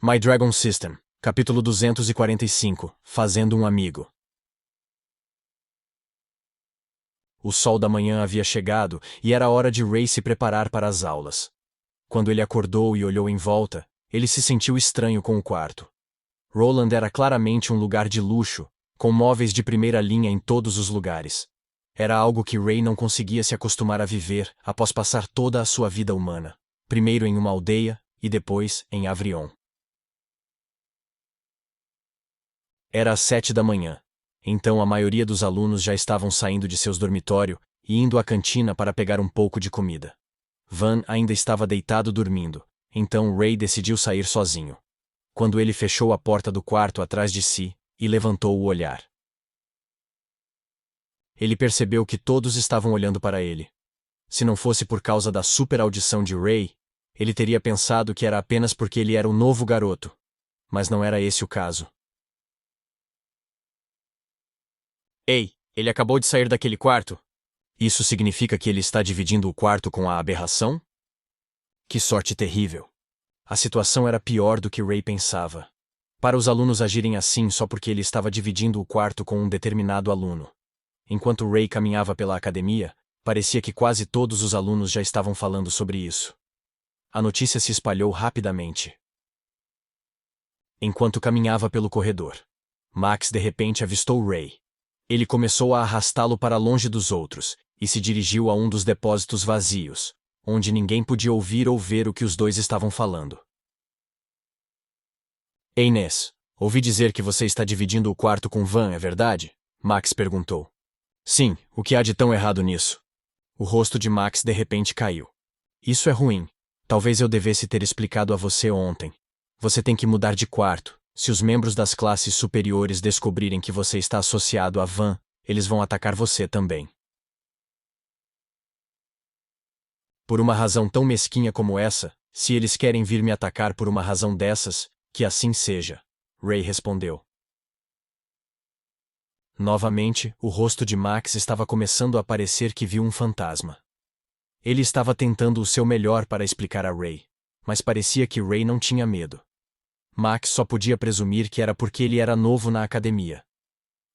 My Dragon System, capítulo 245, Fazendo um Amigo. O sol da manhã havia chegado e era hora de Ray se preparar para as aulas. Quando ele acordou e olhou em volta, ele se sentiu estranho com o quarto. Roland era claramente um lugar de luxo, com móveis de primeira linha em todos os lugares. Era algo que Ray não conseguia se acostumar a viver após passar toda a sua vida humana, primeiro em uma aldeia e depois em Avrion. Era às 7 da manhã. Então a maioria dos alunos já estavam saindo de seus dormitórios e indo à cantina para pegar um pouco de comida. Van ainda estava deitado dormindo, então Ray decidiu sair sozinho. Quando ele fechou a porta do quarto atrás de si e levantou o olhar, ele percebeu que todos estavam olhando para ele. Se não fosse por causa da super audição de Ray, ele teria pensado que era apenas porque ele era o novo garoto. Mas não era esse o caso. Ei, ele acabou de sair daquele quarto? Isso significa que ele está dividindo o quarto com a aberração? Que sorte terrível. A situação era pior do que Ray pensava. Para os alunos agirem assim só porque ele estava dividindo o quarto com um determinado aluno. Enquanto Ray caminhava pela academia, parecia que quase todos os alunos já estavam falando sobre isso. A notícia se espalhou rapidamente. Enquanto caminhava pelo corredor, Max de repente avistou Ray. Ele começou a arrastá-lo para longe dos outros, e se dirigiu a um dos depósitos vazios, onde ninguém podia ouvir ou ver o que os dois estavam falando. Ei, Ness, ouvi dizer que você está dividindo o quarto com Van, é verdade? Max perguntou. Sim, o que há de tão errado nisso? O rosto de Max de repente caiu. Isso é ruim. Talvez eu devesse ter explicado a você ontem. Você tem que mudar de quarto. Se os membros das classes superiores descobrirem que você está associado a Van, eles vão atacar você também. Por uma razão tão mesquinha como essa, se eles querem vir me atacar por uma razão dessas, que assim seja, Ray respondeu. Novamente, o rosto de Max estava começando a parecer que viu um fantasma. Ele estava tentando o seu melhor para explicar a Ray, mas parecia que Ray não tinha medo. Max só podia presumir que era porque ele era novo na academia.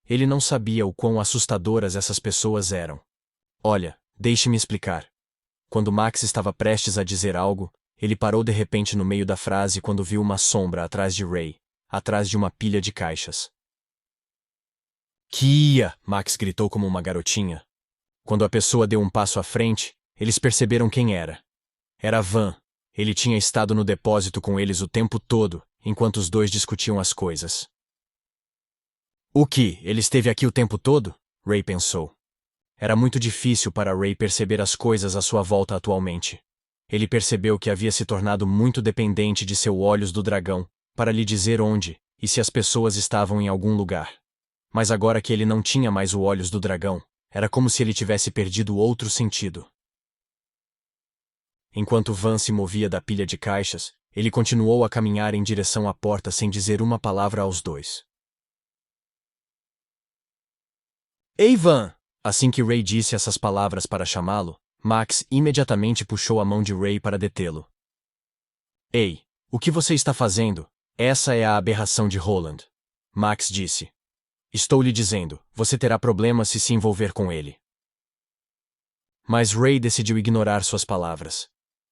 Ele não sabia o quão assustadoras essas pessoas eram. Olha, deixe-me explicar. Quando Max estava prestes a dizer algo, ele parou de repente no meio da frase quando viu uma sombra atrás de Ray, atrás de uma pilha de caixas. Kia! Max gritou como uma garotinha. Quando a pessoa deu um passo à frente, eles perceberam quem era. Era Van. Ele tinha estado no depósito com eles o tempo todo, enquanto os dois discutiam as coisas. O que? Ele esteve aqui o tempo todo? Ray pensou. Era muito difícil para Ray perceber as coisas à sua volta atualmente. Ele percebeu que havia se tornado muito dependente de seu olhos do dragão, para lhe dizer onde, e se as pessoas estavam em algum lugar. Mas agora que ele não tinha mais o olhos do dragão, era como se ele tivesse perdido outro sentido. Enquanto Van se movia da pilha de caixas, ele continuou a caminhar em direção à porta sem dizer uma palavra aos dois. Ei, Van! Assim que Ray disse essas palavras para chamá-lo, Max imediatamente puxou a mão de Ray para detê-lo. Ei, o que você está fazendo? Essa é a aberração de Roland. Max disse. Estou lhe dizendo, você terá problemas se envolver com ele. Mas Ray decidiu ignorar suas palavras.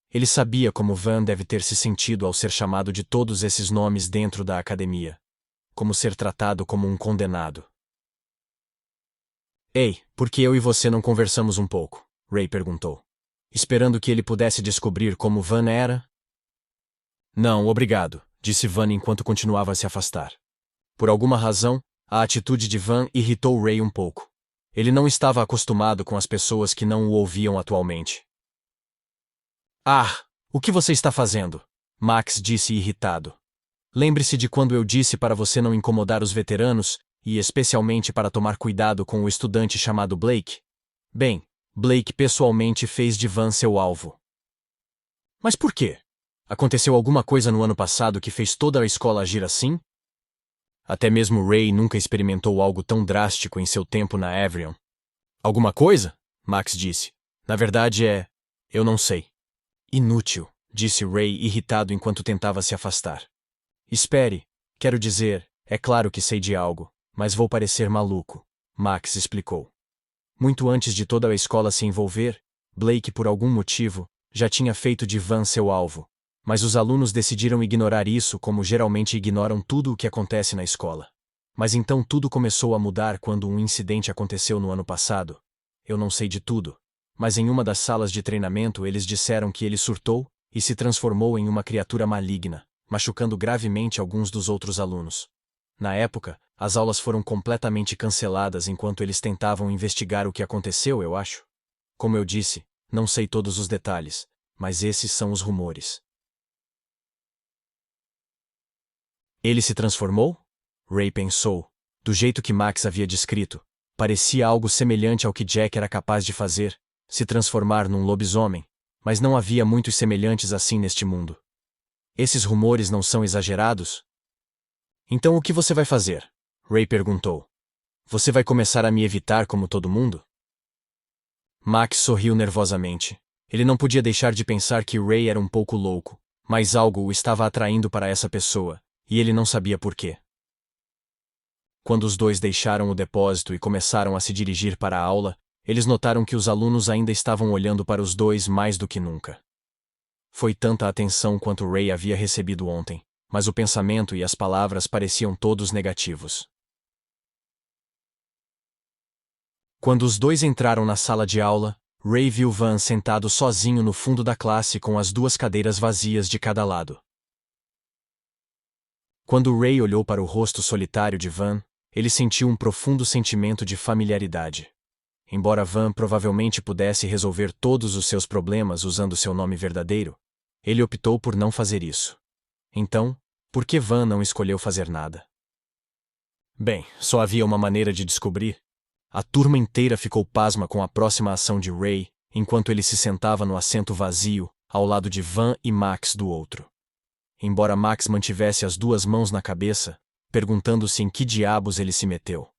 Ele sabia como Van deve ter se sentido ao ser chamado de todos esses nomes dentro da academia. Como ser tratado como um condenado. Ei, por que eu e você não conversamos um pouco? Ray perguntou. Esperando que ele pudesse descobrir como Van era? Não, obrigado, disse Van enquanto continuava a se afastar. Por alguma razão, a atitude de Van irritou Ray um pouco. Ele não estava acostumado com as pessoas que não o ouviam atualmente. Ah, o que você está fazendo? Max disse irritado. Lembre-se de quando eu disse para você não incomodar os veteranos, e especialmente para tomar cuidado com o estudante chamado Blake? Bem, Blake pessoalmente fez de Van seu alvo. Mas por quê? Aconteceu alguma coisa no ano passado que fez toda a escola agir assim? Até mesmo Ray nunca experimentou algo tão drástico em seu tempo na Avrion. Alguma coisa? Max disse. Na verdade eu não sei. Inútil, disse Ray irritado enquanto tentava se afastar. Espere, quero dizer, é claro que sei de algo, mas vou parecer maluco, Max explicou. Muito antes de toda a escola se envolver, Blake, por algum motivo, já tinha feito de Van seu alvo, mas os alunos decidiram ignorar isso como geralmente ignoram tudo o que acontece na escola. Mas então tudo começou a mudar quando um incidente aconteceu no ano passado. Eu não sei de tudo, mas em uma das salas de treinamento eles disseram que ele surtou e se transformou em uma criatura maligna, machucando gravemente alguns dos outros alunos. Na época, as aulas foram completamente canceladas enquanto eles tentavam investigar o que aconteceu, eu acho. Como eu disse, não sei todos os detalhes, mas esses são os rumores. Ele se transformou? Ray pensou. Do jeito que Max havia descrito, parecia algo semelhante ao que Jack era capaz de fazer, se transformar num lobisomem, mas não havia muitos semelhantes assim neste mundo. Esses rumores não são exagerados? Então o que você vai fazer? Ray perguntou. Você vai começar a me evitar como todo mundo? Max sorriu nervosamente. Ele não podia deixar de pensar que Ray era um pouco louco, mas algo o estava atraindo para essa pessoa, e ele não sabia por quê. Quando os dois deixaram o depósito e começaram a se dirigir para a aula, eles notaram que os alunos ainda estavam olhando para os dois mais do que nunca. Foi tanta atenção quanto Ray havia recebido ontem, mas o pensamento e as palavras pareciam todos negativos. Quando os dois entraram na sala de aula, Ray viu Van sentado sozinho no fundo da classe com as duas cadeiras vazias de cada lado. Quando Ray olhou para o rosto solitário de Van, ele sentiu um profundo sentimento de familiaridade. Embora Van provavelmente pudesse resolver todos os seus problemas usando seu nome verdadeiro, ele optou por não fazer isso. Então, por que Van não escolheu fazer nada? Bem, só havia uma maneira de descobrir. A turma inteira ficou pasma com a próxima ação de Ray, enquanto ele se sentava no assento vazio, ao lado de Van e Max do outro. Embora Max mantivesse as duas mãos na cabeça, perguntando-se em que diabos ele se meteu.